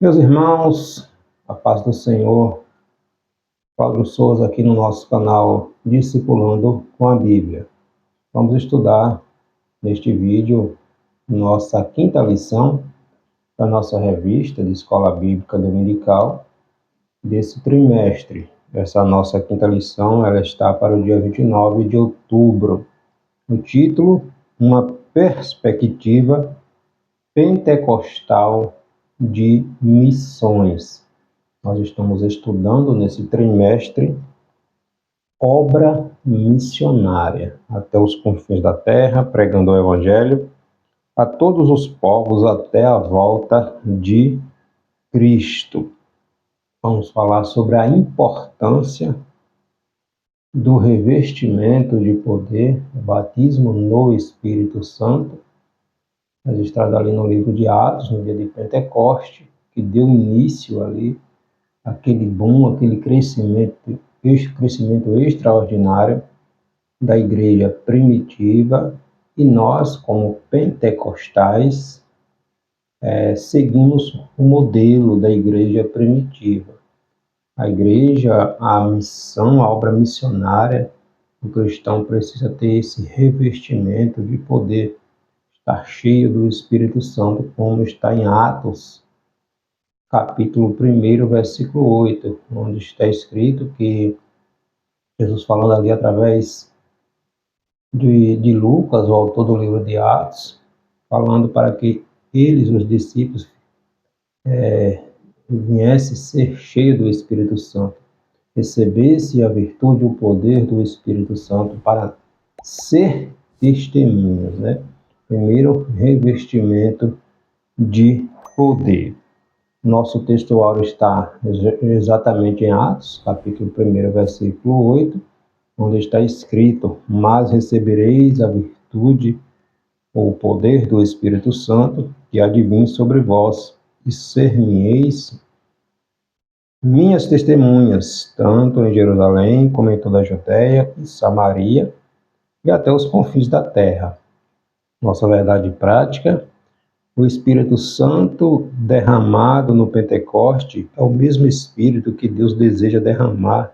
Meus irmãos, a paz do Senhor, Paulo Souza aqui no nosso canal Discipulando com a Bíblia. Vamos estudar neste vídeo nossa quinta lição da nossa revista de Escola Bíblica Dominical desse trimestre. Essa nossa quinta lição ela está para o dia 29 de outubro. O título, Uma Perspectiva Pentecostal de Missões. Nós estamos estudando nesse trimestre obra missionária até os confins da terra, pregando o Evangelho a todos os povos até a volta de Cristo. Vamos falar sobre a importância do revestimento de poder, o batismo no Espírito Santo. Registrado ali no livro de Atos, no dia de Pentecoste, que deu início ali aquele boom, aquele crescimento extraordinário da igreja primitiva, e nós, como pentecostais, seguimos o modelo da igreja primitiva. A igreja, a missão, a obra missionária, o cristão precisa ter esse revestimento de poder, estar cheio do Espírito Santo, como está em Atos, capítulo 1, versículo 8, onde está escrito que Jesus falando ali através de Lucas, o autor do livro de Atos, falando para que eles, os discípulos, viessem ser cheios do Espírito Santo, recebesse a virtude e o poder do Espírito Santo para ser testemunhas, né? Primeiro, revestimento de poder. Nosso textuário está exatamente em Atos, capítulo 1, versículo 8, onde está escrito: mas recebereis a virtude ou o poder do Espírito Santo, que há de vir sobre vós, e ser-me-eis minhas testemunhas, tanto em Jerusalém, como em toda a Judéia e Samaria, e até os confins da terra. Nossa verdade prática: o Espírito Santo derramado no Pentecoste é o mesmo Espírito que Deus deseja derramar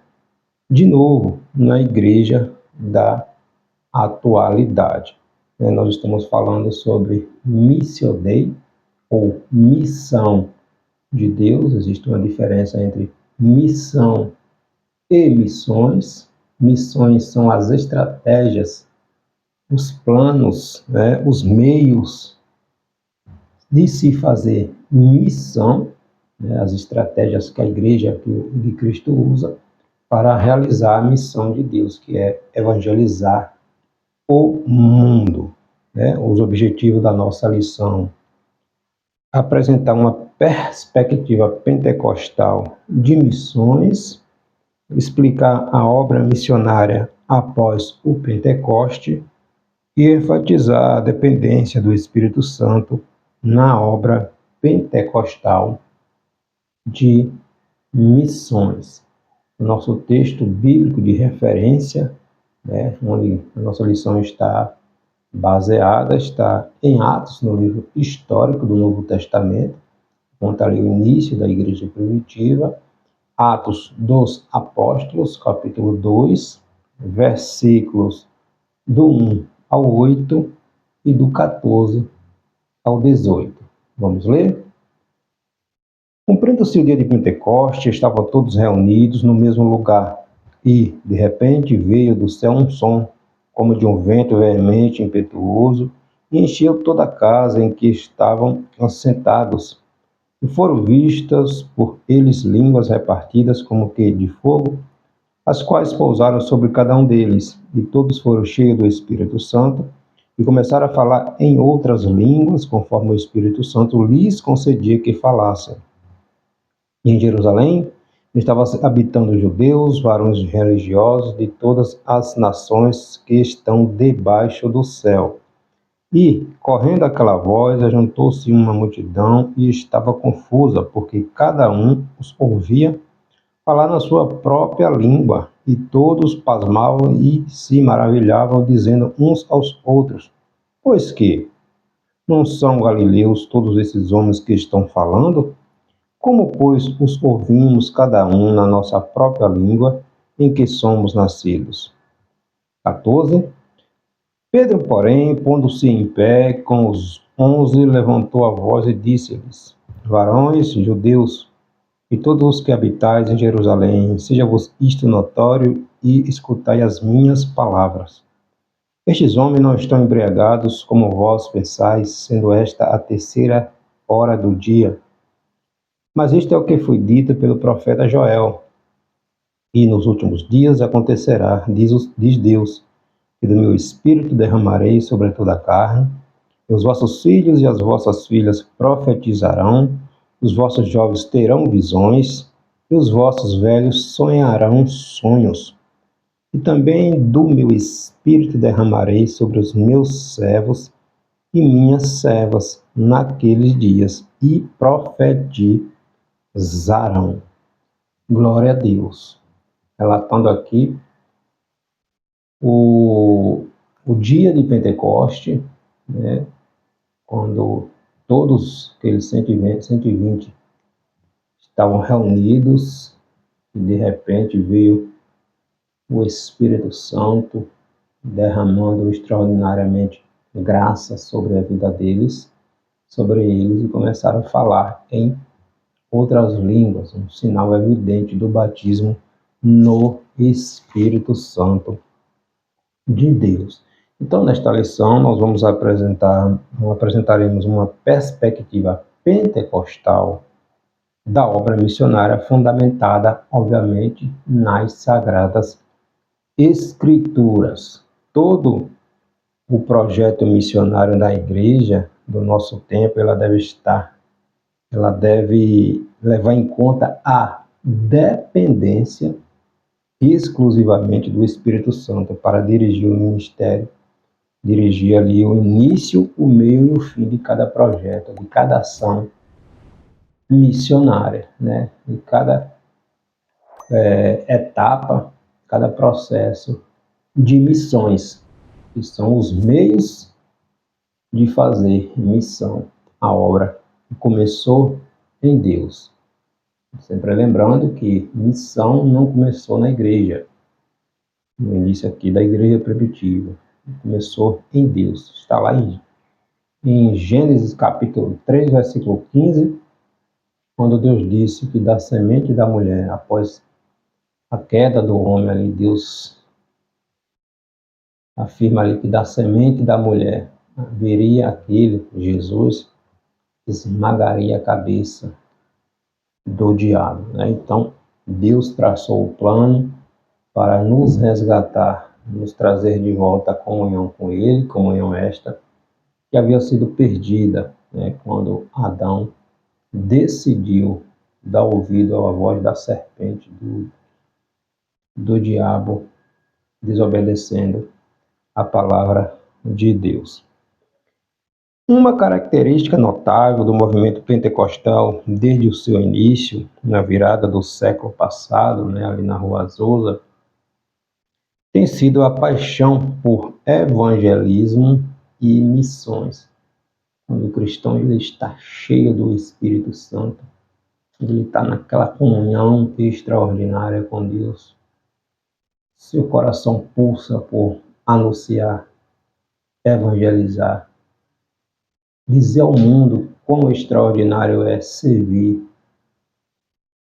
de novo na igreja da atualidade. Nós estamos falando sobre Missio Dei, ou missão de Deus. Existe uma diferença entre missão e missões. Missões são as estratégias, os planos, os meios de se fazer missão, as estratégias que a igreja de Cristo usa para realizar a missão de Deus, que é evangelizar o mundo. Os objetivos da nossa lição: apresentar uma perspectiva pentecostal de missões, explicar a obra missionária após o Pentecoste e enfatizar a dependência do Espírito Santo na obra pentecostal de missões. Nosso texto bíblico de referência, onde a nossa lição está baseada, está em Atos, no livro histórico do Novo Testamento, conta ali o início da igreja primitiva. Atos dos Apóstolos, capítulo 2, versículos do 1 ao 8 e do 14 ao 18. Vamos ler? Cumprindo-se o dia de Pentecoste, estavam todos reunidos no mesmo lugar, e, de repente, veio do céu um som, como de um vento veemente e impetuoso, e encheu toda a casa em que estavam assentados. E foram vistas por eles línguas repartidas como que de fogo, as quais pousaram sobre cada um deles, e todos foram cheios do Espírito Santo, e começaram a falar em outras línguas, conforme o Espírito Santo lhes concedia que falassem. E em Jerusalém estavam habitando judeus, varões religiosos de todas as nações que estão debaixo do céu. E, correndo aquela voz, ajuntou-se uma multidão e estava confusa, porque cada um os ouvia falar na sua própria língua, e todos pasmavam e se maravilhavam, dizendo uns aos outros: pois que não são galileus todos esses homens que estão falando? Como, pois, os ouvimos cada um na nossa própria língua em que somos nascidos? 14. Pedro, porém, pondo-se em pé com os 11, levantou a voz e disse-lhes: Varões, judeus, e todos os que habitais em Jerusalém, seja-vos isto notório e escutai as minhas palavras. Estes homens não estão embriagados, como vós pensais, sendo esta a terceira hora do dia. Mas isto é o que foi dito pelo profeta Joel. E nos últimos dias acontecerá, diz Deus, que do meu espírito derramarei sobre toda a carne, e os vossos filhos e as vossas filhas profetizarão, os vossos jovens terão visões, e os vossos velhos sonharão sonhos. E também do meu espírito derramarei sobre os meus servos e minhas servas naqueles dias, e profetizarão. Glória a Deus. Relatando aqui o dia de Pentecoste, né, quando todos aqueles 120 estavam reunidos e de repente veio o Espírito Santo derramando extraordinariamente graça sobre a vida deles, sobre eles, e começaram a falar em outras línguas, um sinal evidente do batismo no Espírito Santo de Deus. Então, nesta lição, nós apresentaremos uma perspectiva pentecostal da obra missionária fundamentada, obviamente, nas Sagradas Escrituras. Todo o projeto missionário da igreja do nosso tempo, ela deve levar em conta a dependência exclusivamente do Espírito Santo para dirigir o ministério, dirigir ali o início, o meio e o fim de cada projeto, de cada ação missionária, né? De cada etapa, cada processo de missões, que são os meios de fazer missão, a obra que começou em Deus. Sempre lembrando que missão não começou na igreja, no início aqui da igreja primitiva, começou em Deus. Está lá em Gênesis capítulo 3, versículo 15, quando Deus disse que da semente da mulher, após a queda do homem ali, Deus afirma ali que da semente da mulher viria aquele, Jesus, que esmagaria a cabeça do diabo, né? Então, Deus traçou o plano para nos resgatar, nos trazer de volta a comunhão com Ele, comunhão esta que havia sido perdida, né, quando Adão decidiu dar ouvido à voz da serpente, do diabo, desobedecendo a palavra de Deus. Uma característica notável do movimento pentecostal desde o seu início, na virada do século passado, né, ali na Rua Azusa, tem sido a paixão por evangelismo e missões. Quando o cristão ele está cheio do Espírito Santo, ele está naquela comunhão extraordinária com Deus, seu coração pulsa por anunciar, evangelizar, dizer ao mundo quão extraordinário é servir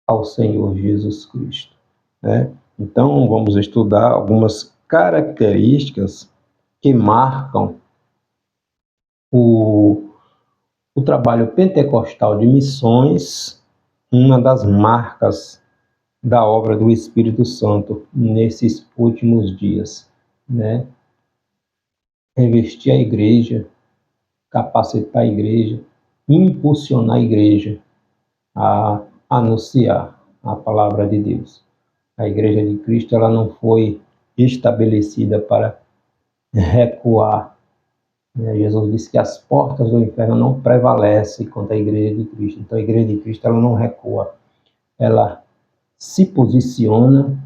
ao Senhor Jesus Cristo, né? Então, vamos estudar algumas características que marcam o trabalho pentecostal de missões, uma das marcas da obra do Espírito Santo nesses últimos dias, né? Revestir a igreja, capacitar a igreja, impulsionar a igreja a anunciar a palavra de Deus. A igreja de Cristo ela não foi estabelecida para recuar. Jesus disse que as portas do inferno não prevalecem contra a igreja de Cristo. Então a igreja de Cristo ela não recua. Ela se posiciona,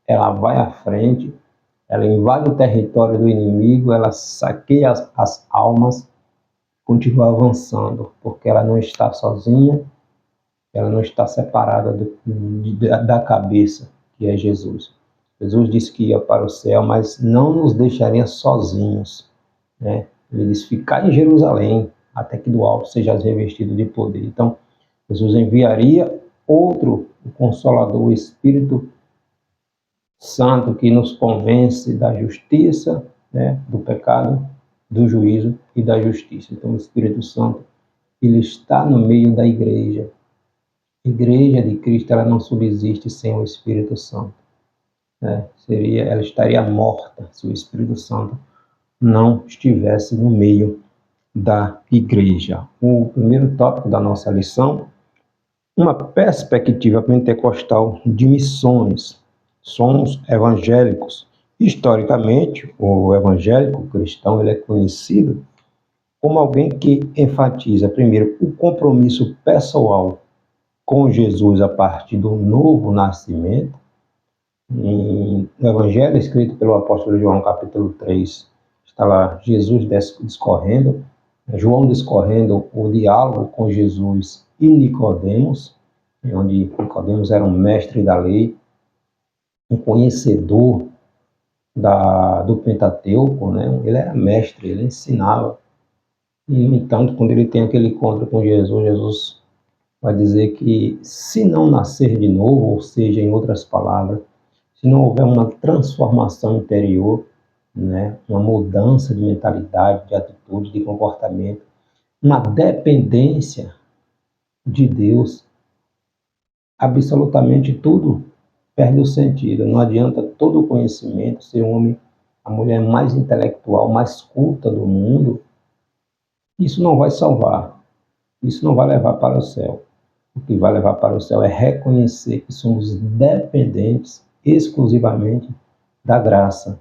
ela vai à frente, ela invade o território do inimigo, ela saqueia as almas, continua avançando, porque ela não está sozinha, ela não está separada da cabeça, que é Jesus. Jesus disse que ia para o céu, mas não nos deixaria sozinhos, né? Ele disse: ficar em Jerusalém, até que do alto sejas revestido de poder. Então, Jesus enviaria outro, o Consolador, o Espírito Santo, que nos convence da justiça, né, do pecado, do juízo e da justiça. Então, o Espírito Santo, ele está no meio da igreja. A igreja de Cristo, ela não subsiste sem o Espírito Santo, né? Ela estaria morta se o Espírito Santo não estivesse no meio da igreja. O primeiro tópico da nossa lição: uma perspectiva pentecostal de missões. Somos evangélicos. Historicamente, o evangélico cristão, ele é conhecido como alguém que enfatiza, primeiro, o compromisso pessoal com Jesus a partir do novo nascimento. No Evangelho escrito pelo apóstolo João, capítulo 3, está lá Jesus discorrendo, João discorrendo o diálogo com Jesus e Nicodemos, onde Nicodemos era um mestre da lei, um conhecedor do Pentateuco, né? Ele era mestre, ele ensinava. E, no entanto, quando ele tem aquele encontro com Jesus, Jesus vai dizer que se não nascer de novo, ou seja, em outras palavras, se não houver uma transformação interior, né, uma mudança de mentalidade, de atitude, de comportamento, uma dependência de Deus, absolutamente tudo perde o sentido. Não adianta todo o conhecimento, ser um homem, a mulher mais intelectual, mais culta do mundo. Isso não vai salvar, isso não vai levar para o céu. O que vai levar para o céu é reconhecer que somos dependentes exclusivamente da graça.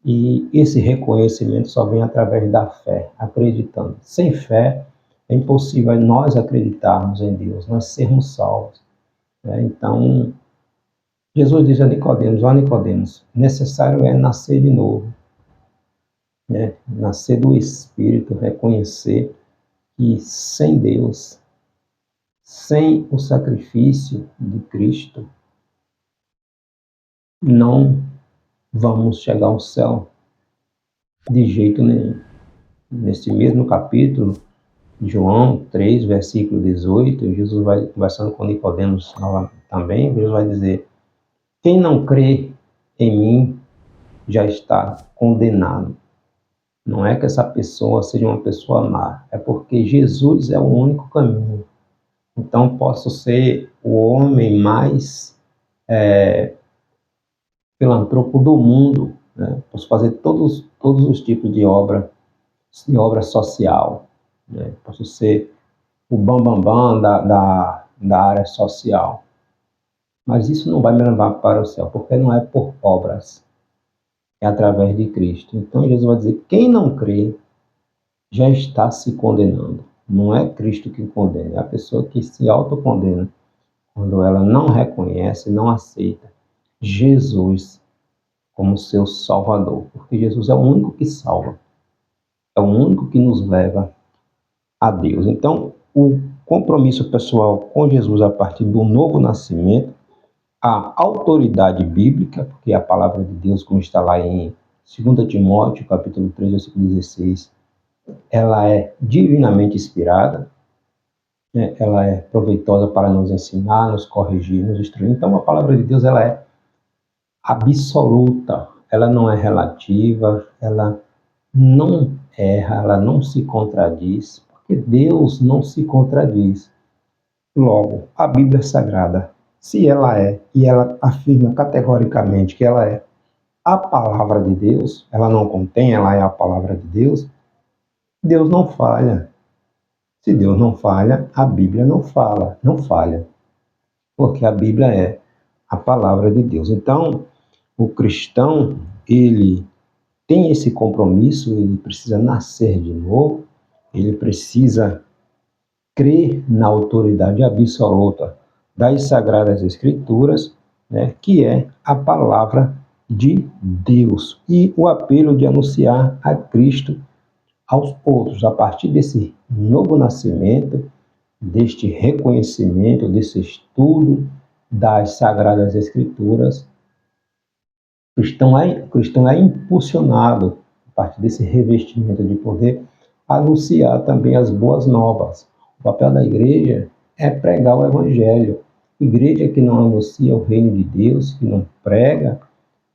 E esse reconhecimento só vem através da fé, acreditando. Sem fé, é impossível nós acreditarmos em Deus, nós sermos salvos, né? Então, Jesus diz a Nicodemos: ó Nicodemos, necessário é nascer de novo, né? Nascer do Espírito, reconhecer que sem Deus, sem o sacrifício de Cristo, não vamos chegar ao céu de jeito nenhum. Nesse mesmo capítulo, João 3, versículo 18, Jesus vai conversando com Nicodemos também. Jesus vai dizer: quem não crê em mim já está condenado. Não é que essa pessoa seja uma pessoa má, é porque Jesus é o único caminho. Então, posso ser o homem mais filantropo do mundo, né? Posso fazer todos os tipos de obra social, né? Posso ser o bambambam da área social, mas isso não vai me levar para o céu, porque não é por obras, é através de Cristo. Então Jesus vai dizer: quem não crê já está se condenando. Não é Cristo que condena, é a pessoa que se autocondena quando ela não reconhece, não aceita Jesus como seu Salvador, porque Jesus é o único que salva, é o único que nos leva a Deus. Então, o compromisso pessoal com Jesus a partir do novo nascimento, a autoridade bíblica, porque a palavra de Deus, como está lá em 2 Timóteo, capítulo 3, versículo 16, ela é divinamente inspirada, né? Ela é proveitosa para nos ensinar, nos corrigir, nos instruir. Então, a palavra de Deus, ela é absoluta, ela não é relativa, ela não erra, ela não se contradiz, porque Deus não se contradiz. Logo, a Bíblia Sagrada, se ela é, e ela afirma categoricamente que ela é a palavra de Deus, ela não contém, ela é a palavra de Deus, Deus não falha. Se Deus não falha, a Bíblia não falha, porque a Bíblia é a palavra de Deus. Então, o cristão, ele tem esse compromisso, ele precisa nascer de novo, ele precisa crer na autoridade absoluta das Sagradas Escrituras, né, que é a palavra de Deus, e o apelo de anunciar a Cristo aos outros. A partir desse novo nascimento, deste reconhecimento, desse estudo das Sagradas Escrituras, o cristão é impulsionado, a partir desse revestimento de poder, a anunciar também as boas novas. O papel da igreja é pregar o Evangelho. Igreja que não anuncia o reino de Deus, que não prega,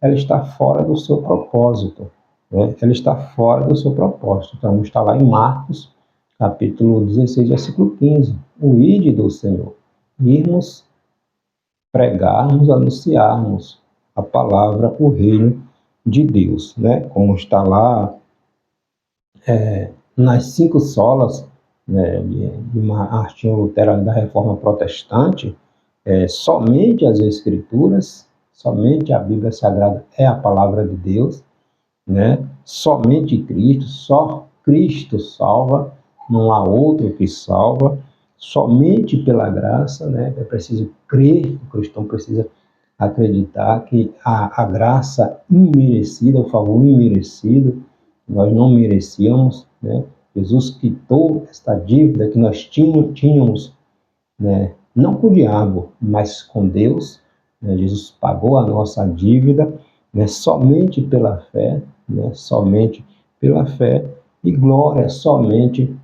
ela está fora do seu propósito. Né? Ela está fora do seu propósito. Então, está lá em Marcos, capítulo 16, versículo 15. O ide do Senhor. Irmos pregarmos, anunciarmos a palavra, o reino de Deus, né? Como está lá nas 5 solas, né, de Martinho Lutero da Reforma Protestante, somente as Escrituras, somente a Bíblia Sagrada é a palavra de Deus, né? Somente Cristo, só Cristo salva, não há outro que salva, somente pela graça, né? É preciso crer, o cristão precisa acreditar que a graça imerecida, o favor imerecido, nós não merecíamos, né? Jesus quitou esta dívida que nós tínhamos, né? Não com o diabo, mas com Deus, né? Jesus pagou a nossa dívida, né? Somente pela fé, né? Somente pela fé, e glória somente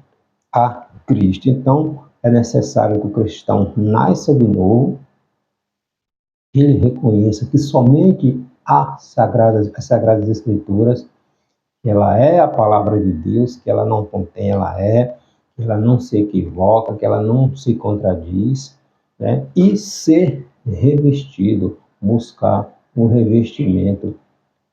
a Cristo. Então, é necessário que o cristão nasça de novo, ele reconheça que somente as Sagradas Escrituras, que ela é a palavra de Deus, que ela não contém, que ela não se equivoca, que ela não se contradiz, né? E ser revestido, buscar um revestimento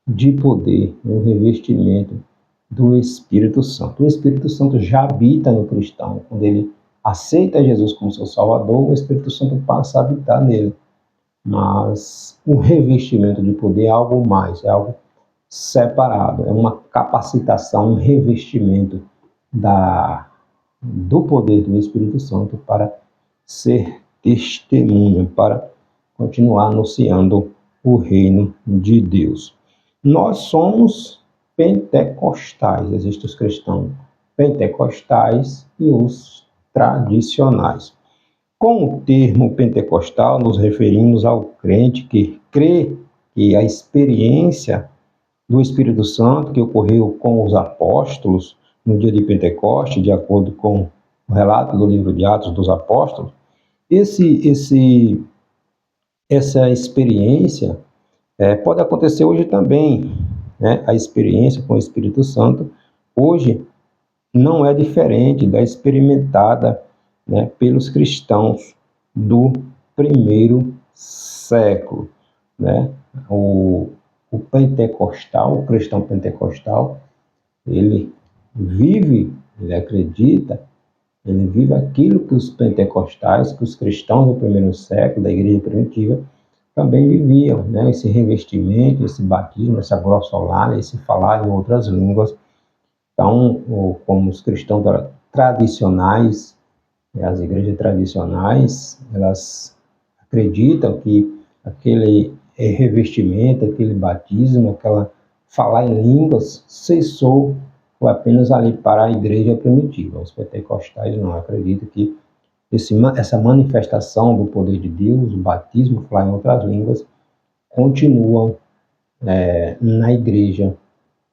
de poder, um revestimento do Espírito Santo. O Espírito Santo já habita no cristão. Quando ele aceita Jesus como seu Salvador, o Espírito Santo passa a habitar nele. Mas o revestimento de poder é algo mais, é algo separado, é uma capacitação, um revestimento do poder do Espírito Santo para ser testemunha, para continuar anunciando o reino de Deus. Nós somos pentecostais, existem os cristãos pentecostais e os tradicionais. Com o termo pentecostal, nos referimos ao crente que crê que a experiência do Espírito Santo que ocorreu com os apóstolos no dia de Pentecostes, de acordo com o relato do livro de Atos dos Apóstolos, essa experiência pode acontecer hoje também, né? A experiência com o Espírito Santo hoje não é diferente da experimentada, né, pelos cristãos do primeiro século, né? O pentecostal, o cristão pentecostal, ele vive, ele acredita, ele vive aquilo que os pentecostais, que os cristãos do primeiro século, da igreja primitiva, também viviam, né? Esse revestimento, esse batismo, essa glossolália, esse falar em outras línguas. Então, como os cristãos tradicionais, as igrejas tradicionais, elas acreditam que aquele revestimento, aquele batismo, aquela falar em línguas cessou, foi apenas ali para a igreja primitiva. Os pentecostais não acreditam que essa manifestação do poder de Deus, o batismo, falar em outras línguas, continuam na igreja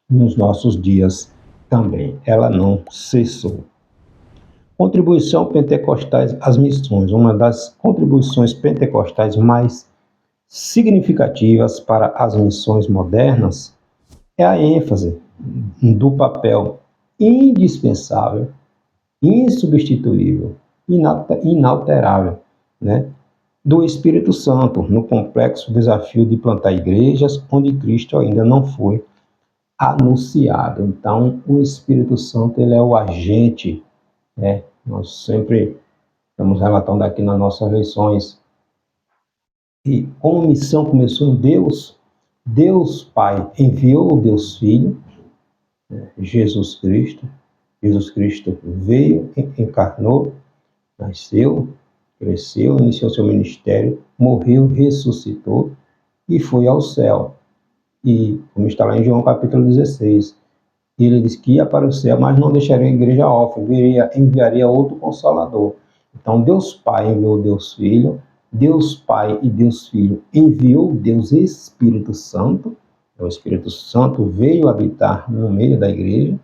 nos nossos dias também. Ela não cessou. Contribuição pentecostais às missões. Uma das contribuições pentecostais mais significativas para as missões modernas é a ênfase do papel indispensável, insubstituível, inalterável, né, do Espírito Santo no complexo desafio de plantar igrejas onde Cristo ainda não foi anunciado. Então, o Espírito Santo, ele é o agente, né? Nós sempre estamos relatando aqui nas nossas lições. E como a missão começou em Deus, Deus Pai enviou o Deus Filho, Jesus Cristo. Jesus Cristo veio, encarnou, nasceu, cresceu, iniciou seu ministério, morreu, ressuscitou e foi ao céu. E, como está lá em João capítulo 16, ele diz que ia para o céu, mas não deixaria a igreja órfã, enviaria outro Consolador. Então, Deus Pai enviou Deus Filho, Deus Pai e Deus Filho enviou Deus Espírito Santo. O Espírito Santo veio habitar no meio da igreja,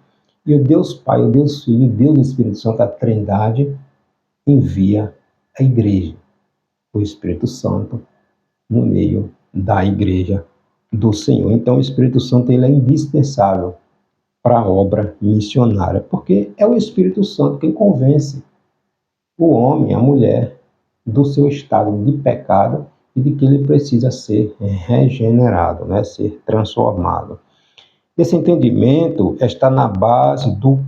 e o Deus Pai, o Deus Filho, Deus Espírito Santo, a Trindade, envia a igreja, o Espírito Santo, no meio da igreja do Senhor. Então, o Espírito Santo ele é indispensável para a obra missionária, porque é o Espírito Santo quem convence o homem, a mulher, do seu estado de pecado e de que ele precisa ser regenerado, né? Ser transformado. Esse entendimento está na base do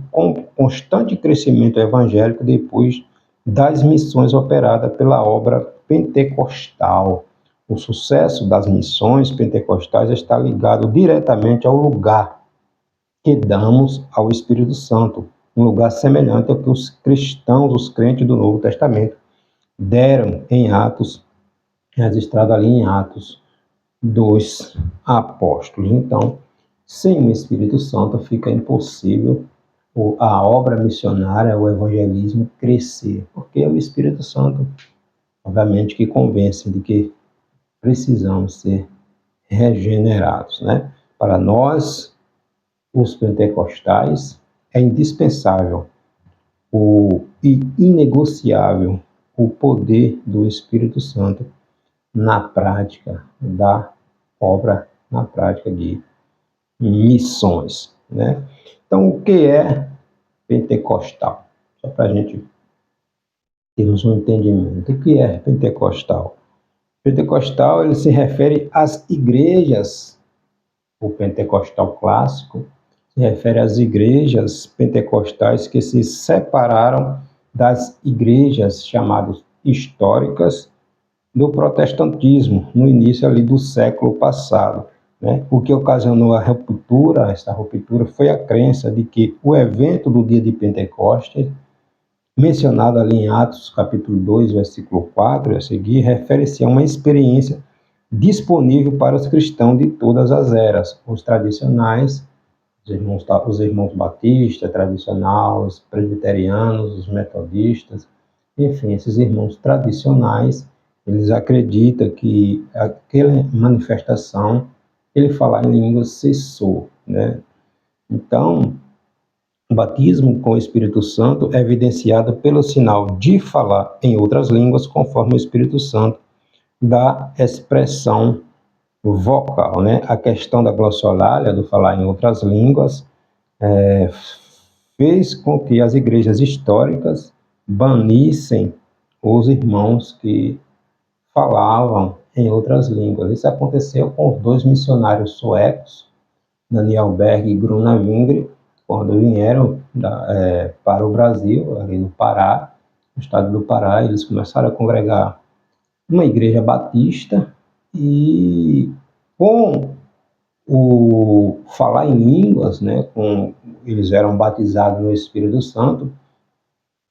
constante crescimento evangélico depois das missões operadas pela obra pentecostal. O sucesso das missões pentecostais está ligado diretamente ao lugar que damos ao Espírito Santo, um lugar semelhante ao que os cristãos, os crentes do Novo Testamento, deram em Atos, registrado ali em Atos dos Apóstolos. Então, sem o Espírito Santo fica impossível a obra missionária, o evangelismo crescer, porque é o Espírito Santo, obviamente, que convence de que precisamos ser regenerados, né? Para nós, os pentecostais, é indispensável e inegociável o poder do Espírito Santo na prática da obra, na prática de missões, né? Então, o que é pentecostal? Só para a gente termos um entendimento. O que é pentecostal? Pentecostal, ele se refere às igrejas, o pentecostal clássico se refere às igrejas pentecostais que se separaram das igrejas chamadas históricas do protestantismo, no início ali do século passado, né? O que ocasionou a ruptura, essa ruptura, foi a crença de que o evento do dia de Pentecostes, mencionado ali em Atos capítulo 2, versículo 4, a seguir, refere-se a uma experiência disponível para os cristãos de todas as eras, os tradicionais, os irmãos batistas, tradicionais, os presbiterianos, os metodistas, enfim, esses irmãos tradicionais, eles acreditam que aquela manifestação, ele falar em línguas cessou, né? Então, o batismo com o Espírito Santo é evidenciado pelo sinal de falar em outras línguas, conforme o Espírito Santo dá expressão vocal, né? A questão da glossolalia, do falar em outras línguas, fez com que as igrejas históricas banissem os irmãos que falavam em outras línguas. Isso aconteceu com os dois missionários suecos, Daniel Berg e Gunnar Wingre, quando vieram para o Brasil, ali no Pará, no estado do Pará, eles começaram a congregar uma igreja batista e com o falar em línguas, né, eles eram batizados no Espírito Santo,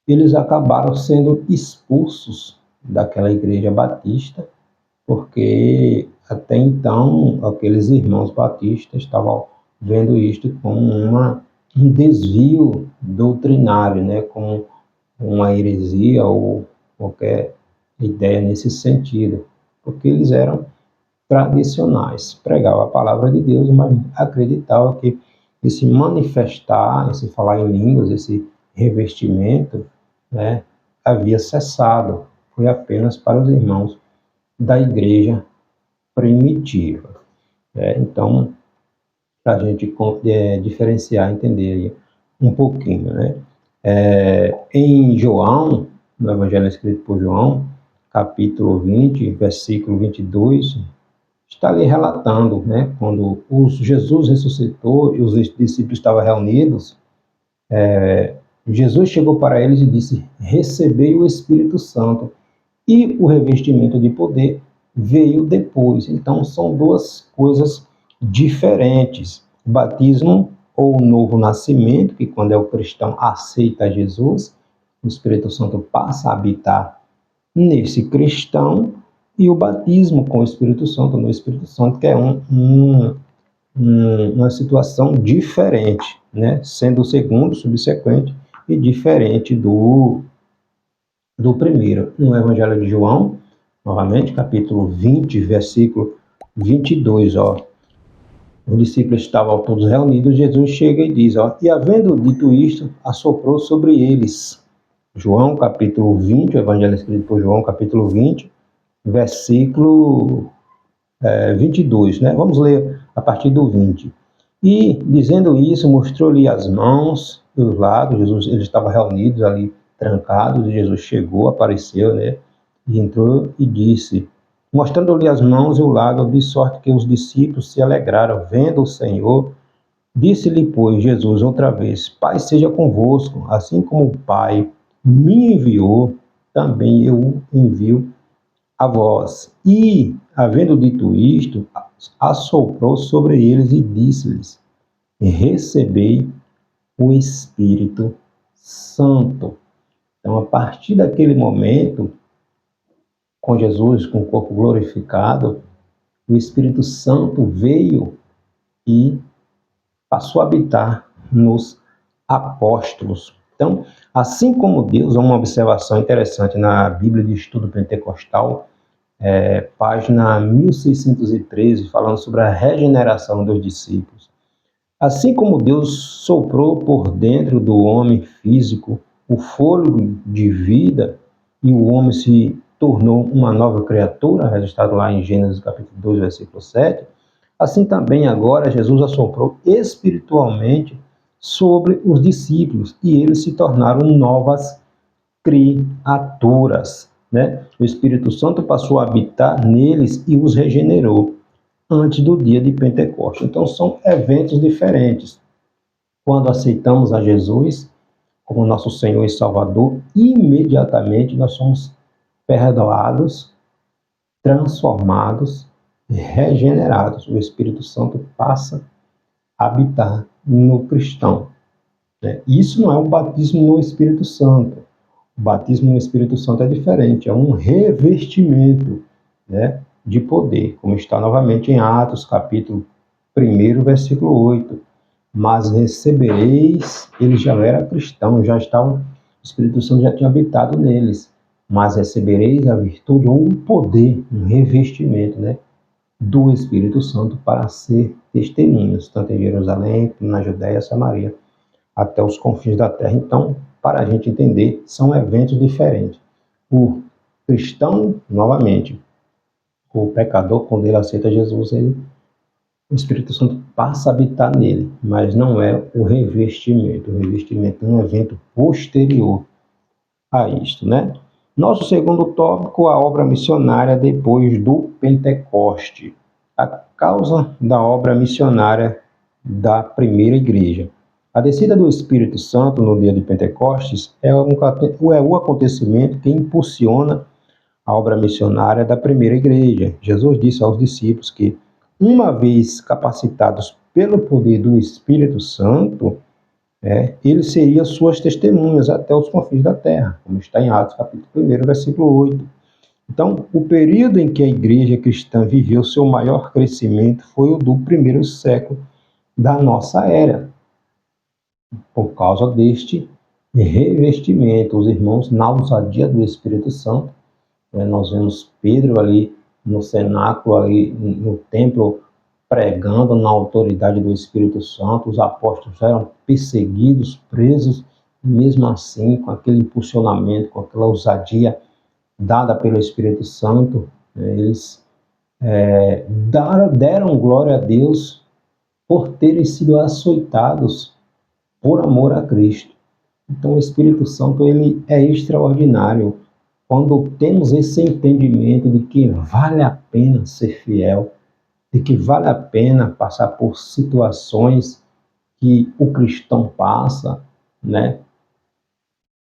eles acabaram sendo expulsos daquela igreja batista, porque até então aqueles irmãos batistas estavam vendo isto como um desvio doutrinário, né, como uma heresia ou qualquer ideia nesse sentido, porque eles eram tradicionais, pregavam a palavra de Deus, mas acreditavam que esse manifestar, esse falar em línguas, esse revestimento, né, havia cessado, foi apenas para os irmãos da igreja primitiva. Então, para a gente diferenciar, entender um pouquinho, né? Em João, no Evangelho escrito por João, capítulo 20, versículo 22, está ali relatando, né, quando Jesus ressuscitou e os discípulos estavam reunidos, Jesus chegou para eles e disse: recebei o Espírito Santo, e o revestimento de poder veio depois. Então, são duas coisas diferentes. O batismo ou o novo nascimento, que quando o cristão aceita Jesus, o Espírito Santo passa a habitar nesse cristão, e o batismo com o Espírito Santo, no Espírito Santo, que é uma situação diferente, né? Sendo o segundo, subsequente, e diferente do do primeiro, no Evangelho de João, novamente, capítulo 20, versículo 22, ó. Os discípulos estavam todos reunidos, Jesus chega e diz, ó, e havendo dito isto, assoprou sobre eles. João, capítulo 20, o Evangelho escrito por João, capítulo 20, versículo 22, né? Vamos ler a partir do 20. E, dizendo isso, mostrou-lhe as mãos e os lados. Jesus, eles estavam reunidos ali, trancados, e Jesus chegou, apareceu, né? E entrou e disse, mostrando-lhe as mãos e o lado, de sorte que os discípulos se alegraram, vendo o Senhor. Disse-lhe, pois, Jesus outra vez, Pai seja convosco, assim como o Pai me enviou, também eu envio a vós. E, havendo dito isto, assoprou sobre eles e disse-lhes, recebei o Espírito Santo. Então, a partir daquele momento, com Jesus, com o corpo glorificado, o Espírito Santo veio e passou a habitar nos apóstolos. Então, assim como Deus, uma observação interessante na Bíblia de Estudo Pentecostal, página 1613, falando sobre a regeneração dos discípulos. Assim como Deus soprou por dentro do homem físico o fôlego de vida e o homem se tornou uma nova criatura, registrado lá em Gênesis capítulo 2, versículo 7, assim também agora Jesus assoprou espiritualmente sobre os discípulos e eles se tornaram novas criaturas, né? O Espírito Santo passou a habitar neles e os regenerou antes do dia de Pentecostes. Então são eventos diferentes. Quando aceitamos a Jesus como nosso Senhor e Salvador, imediatamente nós somos perdoados, transformados, regenerados. O Espírito Santo passa a habitar no cristão, né? Isso não é um batismo no Espírito Santo. O batismo no Espírito Santo é diferente, é um revestimento, né, de poder, como está novamente em Atos, capítulo 1, versículo 8. Mas recebereis, ele já era cristão, já estava, o Espírito Santo já tinha habitado neles, mas recebereis a virtude ou o poder, um revestimento, né, do Espírito Santo para ser testemunhas, tanto em Jerusalém, como na Judéia, Samaria, até os confins da terra. Então, para a gente entender, são eventos diferentes. O cristão, novamente, o pecador, quando ele aceita Jesus, o Espírito Santo passa a habitar nele, mas não é o revestimento. O revestimento é um evento posterior a isto, né? Nosso segundo tópico, a obra missionária depois do Pentecoste. A causa da obra missionária da primeira igreja. A descida do Espírito Santo no dia de Pentecostes é o acontecimento que impulsiona a obra missionária da primeira igreja. Jesus disse aos discípulos que, uma vez capacitados pelo poder do Espírito Santo, eles seriam suas testemunhas até os confins da terra, como está em Atos capítulo 1, versículo 8. Então, o período em que a igreja cristã viveu seu maior crescimento foi o do primeiro século da nossa era, por causa deste revestimento. Os irmãos, na ousadia do Espírito Santo, nós vemos Pedro ali no cenáculo, ali no templo, pregando na autoridade do Espírito Santo. Os apóstolos eram perseguidos, presos, mesmo assim, com aquele impulsionamento, com aquela ousadia dada pelo Espírito Santo, eles deram glória a Deus por terem sido açoitados por amor a Cristo. Então o Espírito Santo, ele é extraordinário. Quando temos esse entendimento de que vale a pena ser fiel, de que vale a pena passar por situações que o cristão passa, né,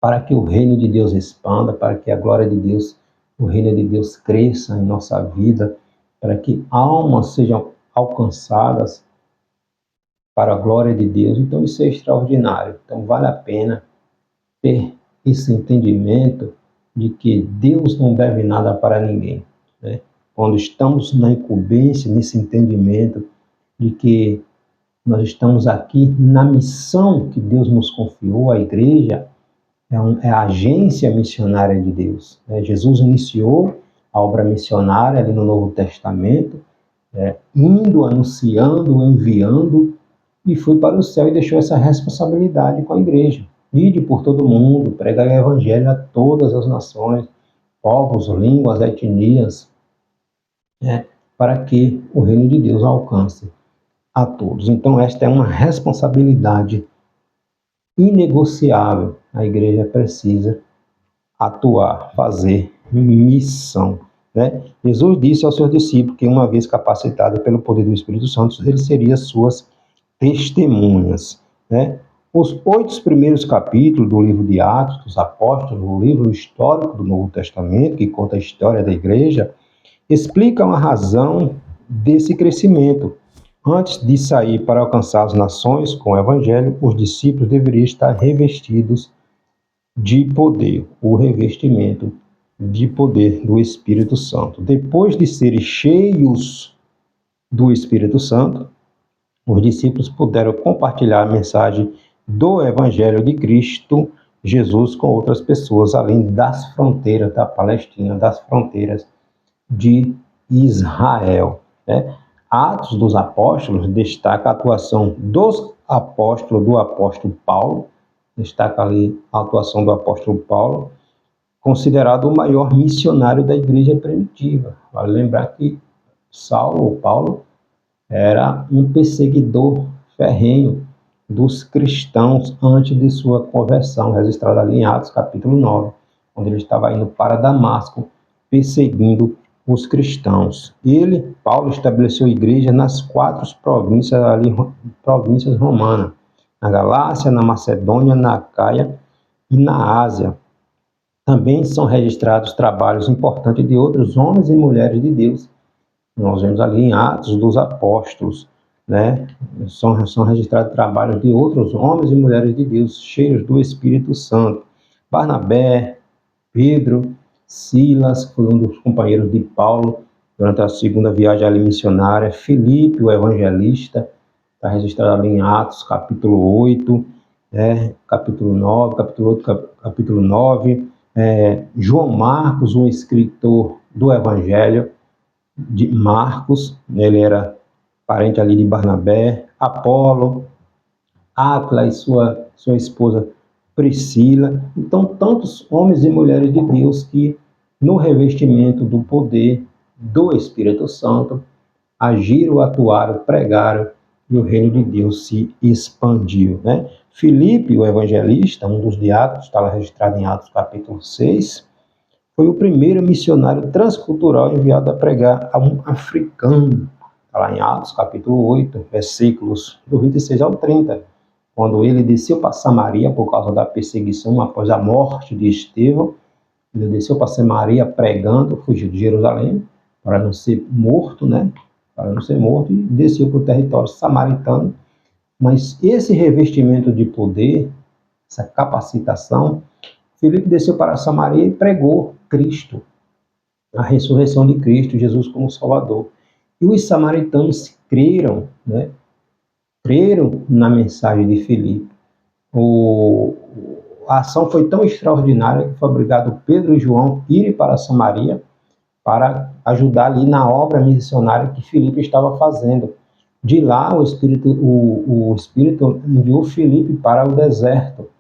para que o reino de Deus expanda, para que a glória de Deus, o reino de Deus cresça em nossa vida, para que almas sejam alcançadas para a glória de Deus. Então isso é extraordinário. Então vale a pena ter esse entendimento de que Deus não deve nada para ninguém, né? Quando estamos na incumbência, nesse entendimento de que nós estamos aqui na missão que Deus nos confiou, a igreja, é a agência missionária de Deus. Jesus iniciou a obra missionária ali no Novo Testamento, indo, anunciando, enviando, e foi para o céu e deixou essa responsabilidade com a igreja. Ide por todo mundo, pregai o evangelho a todas as nações, povos, línguas, etnias, para que o reino de Deus alcance a todos. Então, esta é uma responsabilidade inegociável. A igreja precisa atuar, fazer missão. Jesus disse aos seus discípulos que, uma vez capacitado pelo poder do Espírito Santo, ele seria suas testemunhas. Os 8 primeiros capítulos do livro de Atos dos Apóstolos, o livro histórico do Novo Testamento, que conta a história da igreja, explicam a razão desse crescimento. Antes de sair para alcançar as nações com o Evangelho, os discípulos deveriam estar revestidos de poder, o revestimento de poder do Espírito Santo. Depois de serem cheios do Espírito Santo, os discípulos puderam compartilhar a mensagem do Evangelho de Cristo Jesus com outras pessoas, além das fronteiras da Palestina, das fronteiras de Israel. Atos dos Apóstolos destaca a atuação dos apóstolos, do apóstolo Paulo, destaca ali a atuação do apóstolo Paulo, considerado o maior missionário da igreja primitiva. Vale lembrar que Saulo, ou Paulo, era um perseguidor ferrenho dos cristãos antes de sua conversão, registrado ali em Atos capítulo 9, onde ele estava indo para Damasco, perseguindo os cristãos. Paulo, estabeleceu igreja nas 4 províncias, províncias romanas, na Galácia, na Macedônia, na Acaia e na Ásia. Também são registrados trabalhos importantes de outros homens e mulheres de Deus. Nós vemos ali em Atos dos Apóstolos, são registrados trabalhos de outros homens e mulheres de Deus, cheios do Espírito Santo. Barnabé, Pedro, Silas, que foi um dos companheiros de Paulo durante a segunda viagem ali missionária. Filipe, o evangelista, está registrado ali em Atos, capítulo 8, capítulo 9, capítulo 8, capítulo 9. João Marcos, um escritor do Evangelho de Marcos, ele era parente ali de Barnabé. Apolo, Áquila e sua esposa Priscila. Então, tantos homens e mulheres de Deus que, no revestimento do poder do Espírito Santo, agiram, atuaram, pregaram, e o reino de Deus se expandiu. Filipe, o evangelista, um dos diáconos, estava registrado em Atos capítulo 6, foi o primeiro missionário transcultural enviado a pregar a um africano. Está lá em Atos capítulo 8, versículos do 26 ao 30, quando ele desceu para Samaria por causa da perseguição após a morte de Estevão. Ele desceu para Samaria pregando, fugiu de Jerusalém para não ser morto, para não ser morto, e desceu para o território samaritano. Mas esse revestimento de poder, essa capacitação, Filipe desceu para Samaria e pregou Cristo, a ressurreição de Cristo, Jesus como Salvador. E os samaritanos creram, creram na mensagem de Filipe. A ação foi tão extraordinária que foi obrigado Pedro e João irem para Samaria para ajudar ali na obra missionária que Filipe estava fazendo. De lá, o Espírito enviou Filipe para o deserto.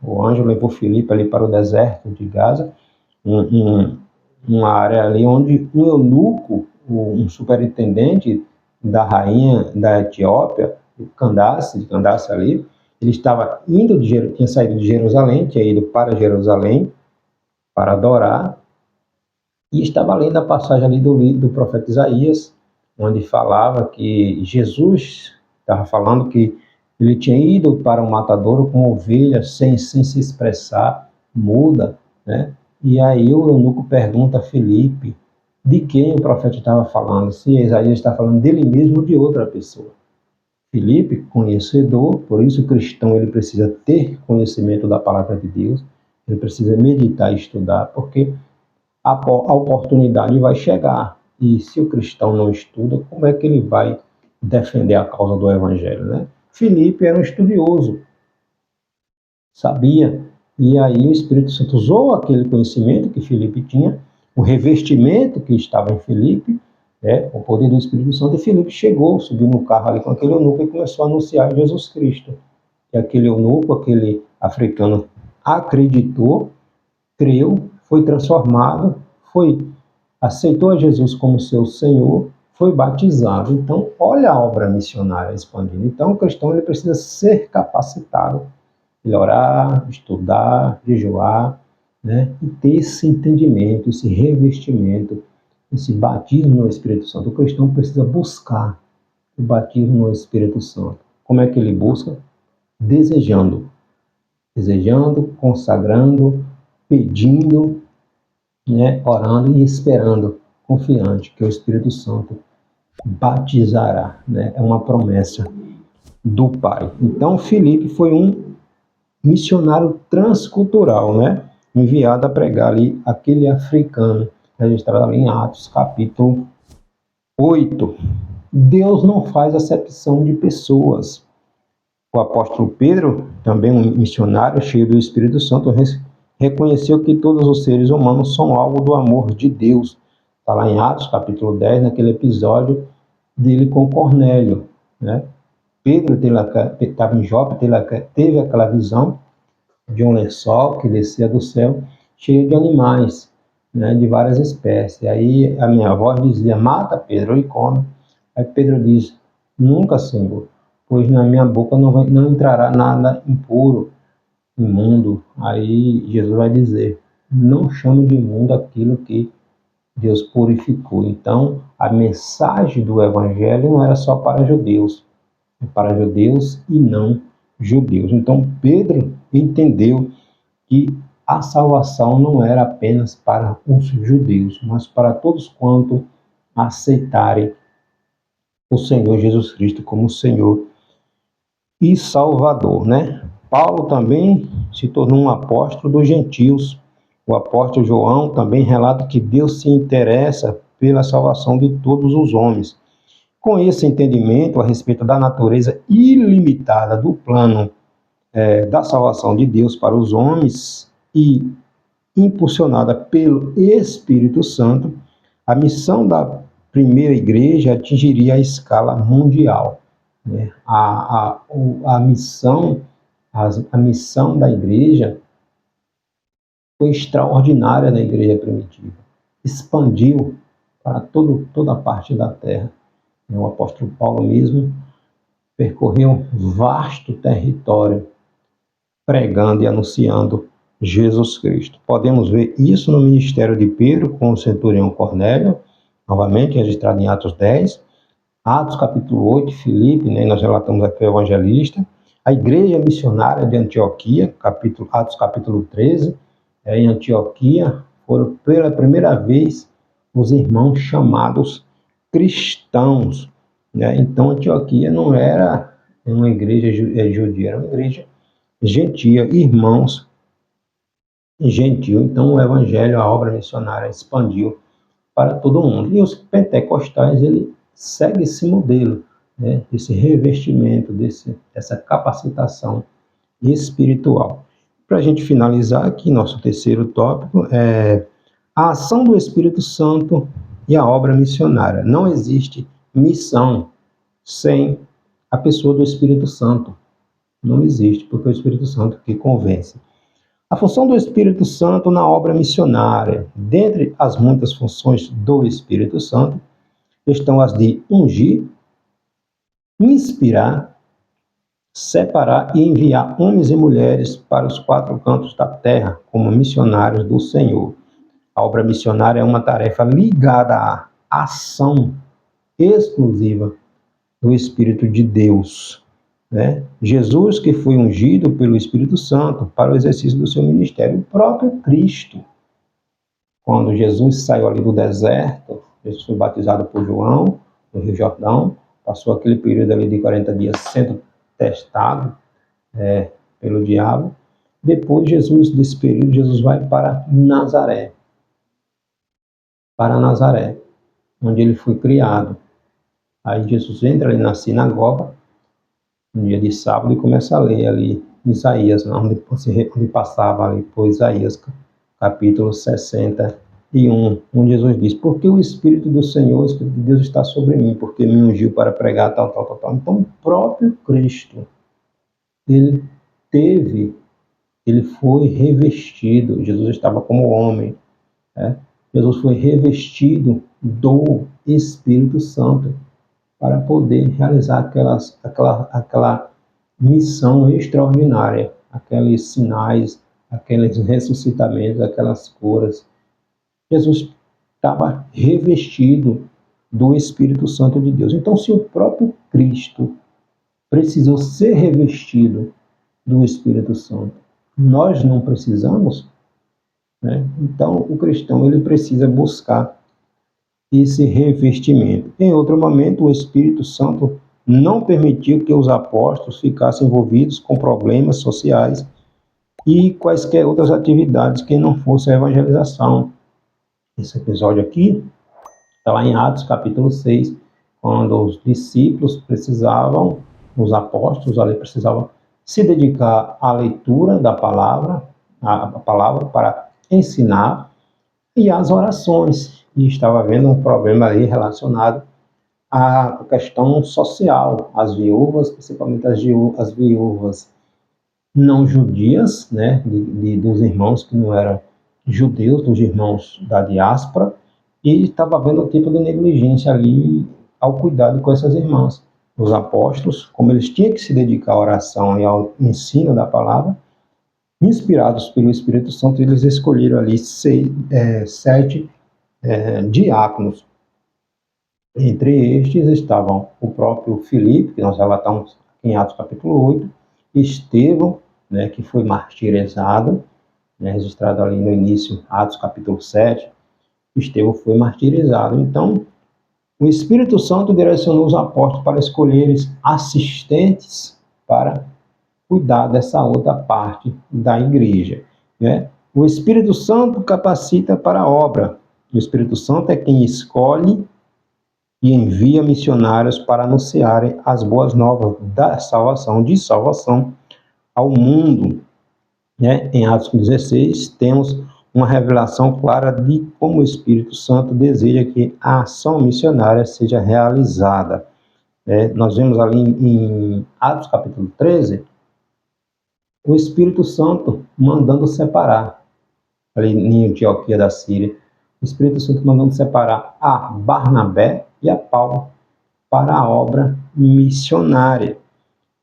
O anjo levou Filipe ali para o deserto de Gaza, uma área ali onde um eunuco, um superintendente da rainha da Etiópia, Candace ali, ele estava tinha saído de Jerusalém, tinha ido para Jerusalém para adorar, e estava lendo a passagem ali do profeta Isaías, onde falava que Jesus estava falando que ele tinha ido para um matadouro com ovelhas sem se expressar, muda, E aí o eunuco pergunta a Filipe de quem o profeta estava falando, se Isaías está falando dele mesmo ou de outra pessoa. Filipe, conhecedor, por isso o cristão ele precisa ter conhecimento da palavra de Deus, ele precisa meditar e estudar, porque a oportunidade vai chegar. E se o cristão não estuda, como é que ele vai defender a causa do evangelho, Filipe era um estudioso, sabia E aí o Espírito Santo usou aquele conhecimento que Filipe tinha, o revestimento que estava em Filipe, o poder do Espírito Santo, e Filipe chegou, subiu no carro ali com aquele eunuco e começou a anunciar Jesus Cristo. E aquele eunuco, aquele africano, acreditou, creu, foi transformado, aceitou a Jesus como seu Senhor, foi batizado. Então, olha a obra missionária expandindo. Então, o cristão ele precisa ser capacitado, ele orar, estudar, jejuar, né? E ter esse entendimento, esse revestimento, esse batismo no Espírito Santo. O cristão precisa buscar o batismo no Espírito Santo. Como é que ele busca? Desejando, consagrando, pedindo, né? Orando e esperando, confiante que o Espírito Santo batizará, né? É uma promessa do Pai. Então, Filipe foi um missionário transcultural, né? Enviado a pregar ali aquele africano, registrado ali em Atos, capítulo 8. Deus não faz acepção de pessoas. O apóstolo Pedro, também um missionário cheio do Espírito Santo, reconheceu que todos os seres humanos são alvo do amor de Deus. Está lá em Atos, capítulo 10, naquele episódio dele com Cornélio, né? Pedro estava em Jope, teve aquela visão de um lençol que descia do céu, cheio de animais, né, de várias espécies. Aí a minha avó dizia, mata Pedro e come. Aí Pedro diz, nunca, Senhor, pois na minha boca não entrará nada impuro, imundo. Aí Jesus vai dizer, não chame de imundo aquilo que Deus purificou. Então, a mensagem do Evangelho não era só para judeus, para judeus e não judeus. Então, Pedro entendeu que a salvação não era apenas para os judeus, mas para todos quanto aceitarem o Senhor Jesus Cristo como Senhor e Salvador, né? Paulo também se tornou um apóstolo dos gentios. O apóstolo João também relata que Deus se interessa pela salvação de todos os homens. Com esse entendimento a respeito da natureza ilimitada do plano da salvação de Deus para os homens e impulsionada pelo Espírito Santo, a missão da primeira igreja atingiria a escala mundial, né? A missão da igreja foi extraordinária na igreja primitiva. Expandiu para toda a parte da terra. O apóstolo Paulo mesmo percorreu um vasto território pregando e anunciando Jesus Cristo. Podemos ver isso no ministério de Pedro com o centurião Cornélio, novamente registrado em Atos 10, Atos capítulo 8, Filipe, né, nós relatamos aqui o evangelista, a igreja missionária de Antioquia, Atos capítulo 13, em Antioquia foram pela primeira vez os irmãos chamados cristãos, né? Então Antioquia não era uma igreja judia, era uma igreja gentia, irmãos gentil. Então o evangelho, a obra missionária expandiu para todo mundo. E os pentecostais, ele segue esse modelo, né? Esse revestimento, dessa capacitação espiritual. Para a gente finalizar aqui, nosso terceiro tópico é a ação do Espírito Santo e a obra missionária. Não existe missão sem a pessoa do Espírito Santo. Não existe, porque é o Espírito Santo que convence. A função do Espírito Santo na obra missionária. Dentre as muitas funções do Espírito Santo, estão as de ungir, inspirar, separar e enviar homens e mulheres para os quatro cantos da terra como missionários do Senhor. A obra missionária é uma tarefa ligada à ação exclusiva do Espírito de Deus, né? Jesus, que foi ungido pelo Espírito Santo para o exercício do seu ministério, o próprio Cristo. Quando Jesus saiu ali do deserto, Jesus foi batizado por João, no Rio Jordão, passou aquele período ali de 40 dias sendo testado pelo diabo. Depois desse período, Jesus vai para Nazaré, onde ele foi criado. Aí Jesus entra ali na sinagoga, no dia de sábado, e começa a ler ali Isaías, onde passava ali por Isaías, capítulo 61, onde Jesus diz: porque o Espírito do Senhor, o Espírito de Deus está sobre mim, porque me ungiu para pregar tal, tal, tal, tal. Então, o próprio Cristo, ele foi revestido, Jesus estava como homem, né? Jesus foi revestido do Espírito Santo para poder realizar aquela missão extraordinária, aqueles sinais, aqueles ressuscitamentos, aquelas curas. Jesus estava revestido do Espírito Santo de Deus. Então, se o próprio Cristo precisou ser revestido do Espírito Santo, nós não precisamos, né? Então, o cristão ele precisa buscar esse revestimento. Em outro momento, o Espírito Santo não permitiu que os apóstolos ficassem envolvidos com problemas sociais e quaisquer outras atividades que não fosse a evangelização. Esse episódio aqui está lá em Atos capítulo 6, quando os discípulos precisavam, os apóstolos ali precisavam se dedicar à leitura da palavra, a palavra para ensinar, e às orações. E estava havendo um problema ali relacionado à questão social, as viúvas, principalmente as viúvas não judias, né, dos irmãos que não eram judeus, dos irmãos da diáspora, e estava havendo um tipo de negligência ali ao cuidado com essas irmãs. Os apóstolos, como eles tinham que se dedicar à oração e ao ensino da palavra, inspirados pelo Espírito Santo, eles escolheram ali 7 diáconos. Entre estes estavam o próprio Filipe, que nós relatamos em Atos capítulo 8, Estevão, né, que foi martirizado, né, registrado ali no início, Atos capítulo 7, Estevão foi martirizado. Então, o Espírito Santo direcionou os apóstolos para escolherem assistentes para cuidar dessa outra parte da igreja, né? O Espírito Santo capacita para a obra. O Espírito Santo é quem escolhe e envia missionários para anunciarem as boas novas da salvação, de salvação ao mundo, né? Em Atos 16, temos uma revelação clara de como o Espírito Santo deseja que a ação missionária seja realizada. Nós vemos ali em Atos capítulo 13, o Espírito Santo mandando separar, ali em Antioquia da Síria, o Espírito Santo mandando separar a Barnabé e a Paulo para a obra missionária.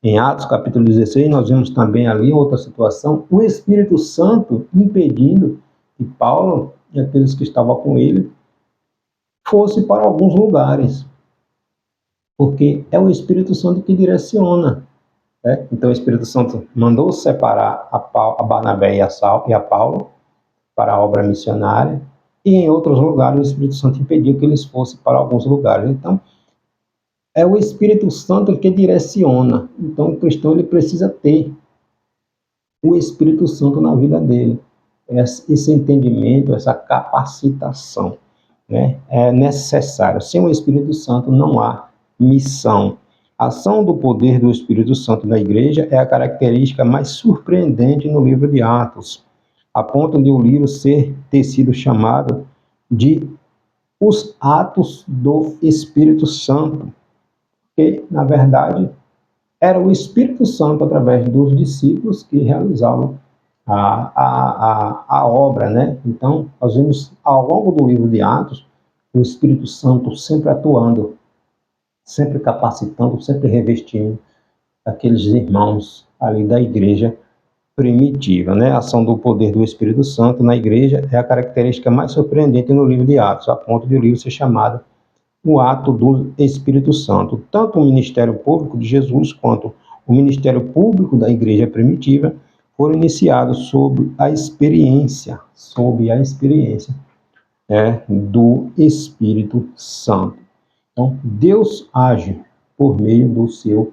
Em Atos capítulo 16, nós vemos também ali outra situação, o Espírito Santo impedindo que Paulo e aqueles que estavam com ele fossem para alguns lugares, porque é o Espírito Santo que direciona. Então o Espírito Santo mandou separar a Barnabé e a Paulo para a obra missionária, e em outros lugares o Espírito Santo impediu que eles fossem para alguns lugares. Então, é o Espírito Santo que direciona. Então, o cristão ele precisa ter o Espírito Santo na vida dele. Esse entendimento, essa capacitação, né, é necessário. Sem o Espírito Santo não há missão. A ação do poder do Espírito Santo na igreja é a característica mais surpreendente no livro de Atos, a ponto de o livro ter sido chamado de os Atos do Espírito Santo, que, na verdade, era o Espírito Santo, através dos discípulos, que realizavam a obra, né? Então, nós vemos, ao longo do livro de Atos, o Espírito Santo sempre atuando, sempre capacitando, sempre revestindo aqueles irmãos ali da igreja primitiva, né? A ação do poder do Espírito Santo na igreja é a característica mais surpreendente no livro de Atos, a ponto de o livro ser chamado o ato do Espírito Santo. Tanto o ministério público de Jesus quanto o ministério público da igreja primitiva foram iniciados sob a experiência do Espírito Santo. Então, Deus age por meio do seu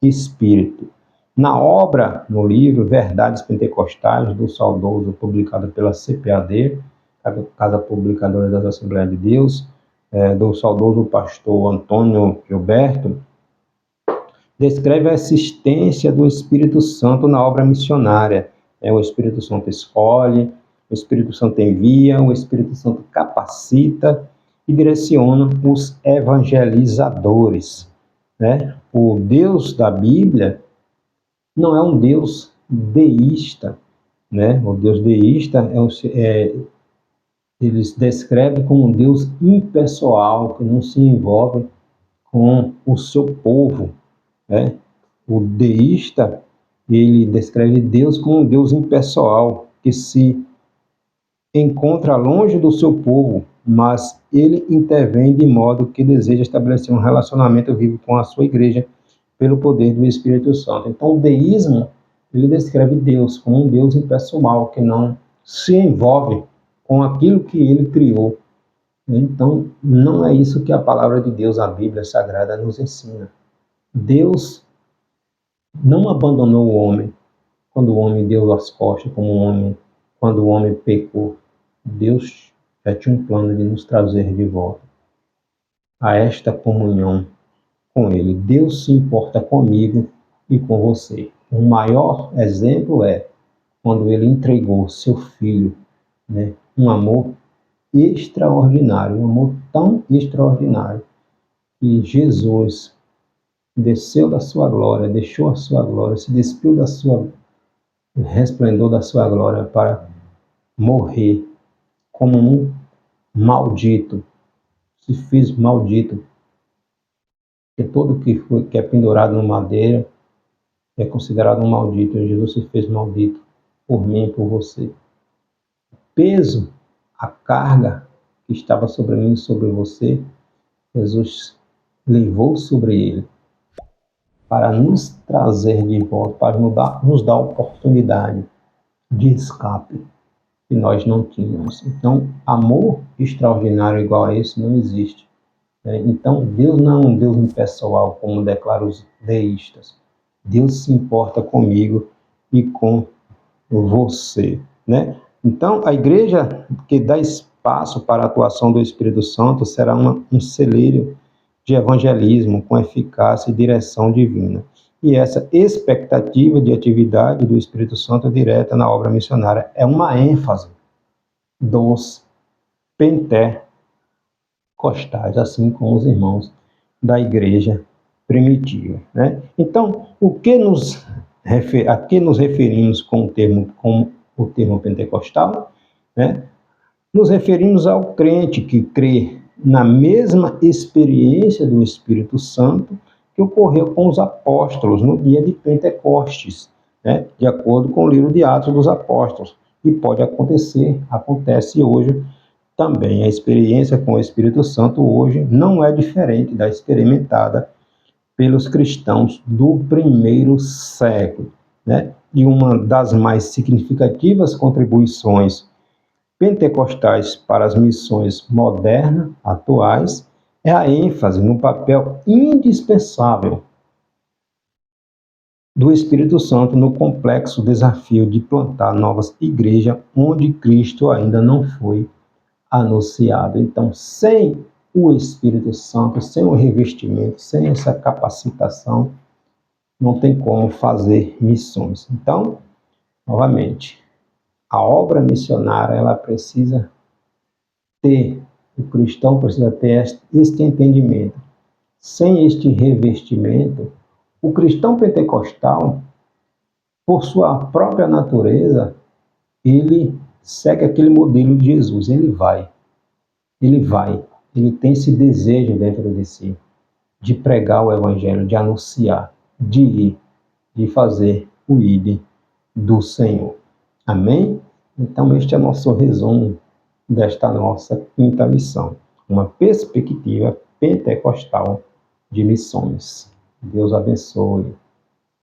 Espírito. Na obra, no livro Verdades Pentecostais, do saudoso, publicado pela CPAD, Casa Publicadora das Assembleias de Deus, do saudoso pastor Antônio Gilberto, descreve a existência do Espírito Santo na obra missionária. O Espírito Santo escolhe, o Espírito Santo envia, o Espírito Santo capacita e direciona os evangelizadores. Né? O Deus da Bíblia não é um Deus deísta. Né? O Deus deísta eles descrevem como um Deus impessoal, que não se envolve com o seu povo. Né? O deísta, ele descreve Deus como um Deus impessoal, que se encontra longe do seu povo, mas ele intervém de modo que deseja estabelecer um relacionamento vivo com a sua igreja pelo poder do Espírito Santo. Então, o deísmo, ele descreve Deus como um Deus impessoal, que não se envolve com aquilo que ele criou. Então, não é isso que a palavra de Deus, a Bíblia Sagrada, nos ensina. Deus não abandonou o homem quando o homem deu as costas, quando o homem pecou. Deus já tinha um plano de nos trazer de volta a esta comunhão com Ele. Deus se importa comigo e com você. O maior exemplo é quando Ele entregou seu Filho, né? Um amor extraordinário, um amor tão extraordinário que Jesus desceu da sua glória, deixou a sua glória, se despiu da sua resplendor da sua glória para morrer como um maldito, se fez maldito, porque todo que é pendurado no madeira é considerado um maldito. E Jesus se fez maldito por mim e por você. O peso, a carga que estava sobre mim e sobre você, Jesus levou sobre ele para nos trazer de volta, para nos dar oportunidade de escape que nós não tínhamos. Então, amor extraordinário igual a esse não existe. Então, Deus não é um Deus impessoal, como declaram os deístas. Deus se importa comigo e com você. Né? Então, a igreja que dá espaço para a atuação do Espírito Santo será um celeiro de evangelismo com eficácia e direção divina. E essa expectativa de atividade do Espírito Santo direta na obra missionária é uma ênfase dos pentecostais, assim como os irmãos da igreja primitiva. Né? Então, a que nos referimos com o termo pentecostal? Né? Nos referimos ao crente que crê na mesma experiência do Espírito Santo que ocorreu com os apóstolos no dia de Pentecostes, né? De acordo com o livro de Atos dos Apóstolos. E acontece hoje também. A experiência com o Espírito Santo hoje não é diferente da experimentada pelos cristãos do primeiro século. Né? E uma das mais significativas contribuições pentecostais para as missões modernas, atuais, é a ênfase no papel indispensável do Espírito Santo no complexo desafio de plantar novas igrejas onde Cristo ainda não foi anunciado. Então, sem o Espírito Santo, sem o revestimento, sem essa capacitação, não tem como fazer missões. Então, novamente, a obra missionária, ela precisa ter, o cristão precisa ter este entendimento. Sem este revestimento, o cristão pentecostal, por sua própria natureza, ele segue aquele modelo de Jesus. Ele tem esse desejo dentro de si, de pregar o evangelho, de anunciar, de ir, de fazer o ID do Senhor. Amém? Então, este é o nosso resumo desta nossa quinta lição. Uma perspectiva pentecostal de missões. Deus abençoe.